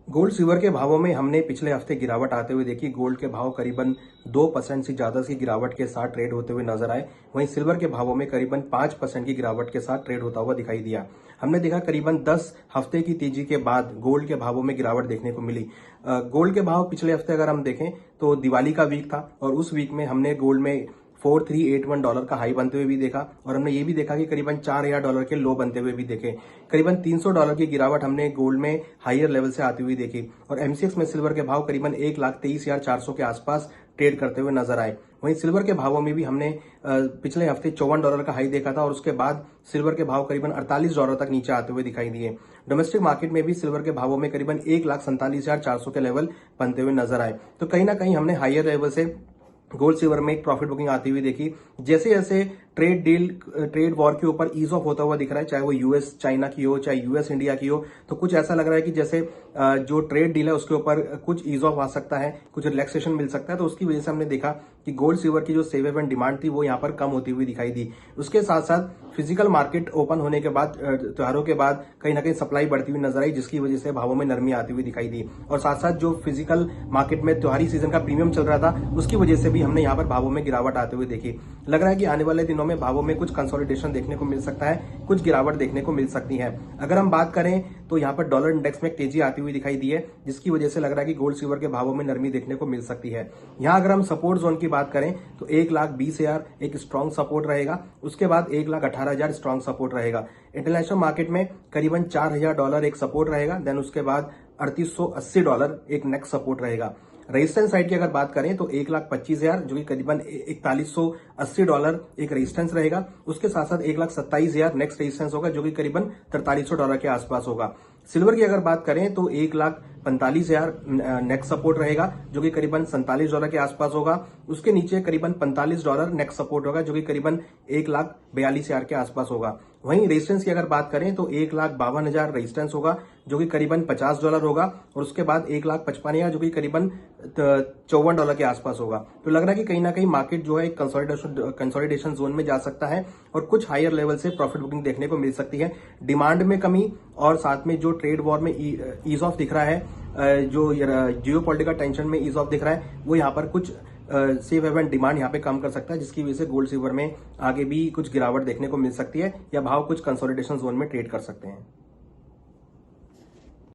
Gold silver के भावों में हमने पिछले हफ्ते गिरावट आते हुए देखी। गोल्ड के भाव करीबन 2% से ज्यादा की गिरावट के साथ ट्रेड होते हुए नजर आए। वहीं सिल्वर के भावों में करीबन 5% की गिरावट के साथ ट्रेड होता हुआ दिखाई दिया। हमने देखा करीबन 10 हफ्ते की तेजी के बाद गोल्ड के भावों में गिरावट देखने को मिली। गोल्ड के भाव पिछले हफ्ते अगर हम देखें तो दिवाली का वीक था और उस वीक में हमने गोल्ड में $4381 का हाई बनते हुए भी देखा और हमने ये भी देखा कि करीबन $4000 के लो बनते हुए भी देखे। करीबन $300 की गिरावट हमने गोल्ड में हायर लेवल से आती हुई देखी और एमसीएक्स में सिल्वर के भाव करीबन 1,23,400 के आसपास ट्रेड करते हुए नजर आए। वहीं सिल्वर के भावों में भी हमने पिछले हफ्ते $54 का हाई देखा था और उसके बाद सिल्वर के भाव करीबन $48 तक नीचे आते हुए दिखाई दिए। डोमेस्टिक मार्केट में भी सिल्वर के भावों में करीबन 1,47,400 के लेवल बनते हुए नजर आए। तो कहीं ना कहीं हमने हायर लेवल से गोल्ड सिल्वर में एक प्रॉफिट बुकिंग आती हुई देखी। जैसे जैसे ट्रेड वॉर के ऊपर ईज ऑफ होता हुआ दिख रहा है, चाहे वो यूएस चाइना की हो चाहे यूएस इंडिया की हो, तो कुछ ऐसा लग रहा है कि जैसे जो ट्रेड डील है उसके ऊपर कुछ ईज ऑफ आ सकता है, कुछ रिलैक्सेशन मिल सकता है। तो उसकी वजह से हमने देखा कि गोल्ड सिल्वर की जो सेफ हेवन डिमांड थी वो यहाँ पर कम होती हुई दिखाई दी। उसके साथ साथ फिजिकल मार्केट ओपन होने के बाद त्योहारों के बाद कहीं ना कहीं सप्लाई बढ़ती हुई नजर आई, जिसकी वजह से भावों में नरमी आती हुई दिखाई दी। और साथ साथ जो फिजिकल मार्केट में त्योहारी सीजन का प्रीमियम चल रहा था उसकी वजह से भी हमने यहाँ पर भावों में गिरावट आते हुए देखी। लग रहा है कि आने वाले दिनों में भावों में कुछ कंसोलिडेशन देखने को मिल सकता है, कुछ गिरावट देखने को मिल सकती है। अगर हम बात करें तो यहाँ पर डॉलर इंडेक्स में तेजी आती हुई दिखाई दी है, जिसकी वजह से लग रहा है कि गोल्ड सिल्वर के भावों में नरमी देखने को मिल सकती है। यहाँ अगर हम सपोर्ट जोन की बात करें तो 1,20,000 एक स्ट्रॉन्ग सपोर्ट रहेगा, उसके बाद 1,18,000 स्ट्रॉन्ग सपोर्ट रहेगा। इंटरनेशनल मार्केट में करीबन $4,000 एक सपोर्ट रहेगा, देन उसके बाद $3,880 एक नेक्स्ट सपोर्ट रहेगा। रेजिस्टेंस साइड की अगर बात करें तो 1,25,000 जो कि करीबन $4,180 एक रेजिस्टेंस रहेगा। उसके साथ साथ 1,27,000 नेक्स्ट रेजिस्टेंस होगा जो कि करीबन $4,300 के आसपास होगा। सिल्वर की अगर बात करें तो 1,45,000 नेक्स्ट सपोर्ट रहेगा जो कि करीबन $47 के आसपास होगा। उसके नीचे करीबन $45 नेक्स्ट सपोर्ट होगा जो कि करीबन 1,42,000 के आसपास होगा। वहीं रेजिस्टेंस की अगर बात करें तो 1,52,000 रेजिस्टेंस होगा जो कि करीबन $50 होगा और उसके बाद 1,55,000 जो कि करीबन $54 के आसपास होगा। तो लग रहा है कि कहीं ना कहीं मार्केट जो है कंसोलिडेशन जोन में जा सकता है और कुछ हायर लेवल से प्रॉफिट बुकिंग देखने को मिल सकती है। डिमांड में कमी और साथ में जो ट्रेड वॉर में ईज ऑफ दिख रहा है, जो जियो पॉलिटिकल टेंशन में ईज ऑफ दिख रहा है, वो यहाँ पर कुछ सेफ हेवन डिमांड यहाँ पे कम कर सकता है, जिसकी वजह से गोल्ड सिल्वर में आगे भी कुछ गिरावट देखने को मिल सकती है या भाव कुछ कंसोलिडेशन जोन में ट्रेड कर सकते हैं।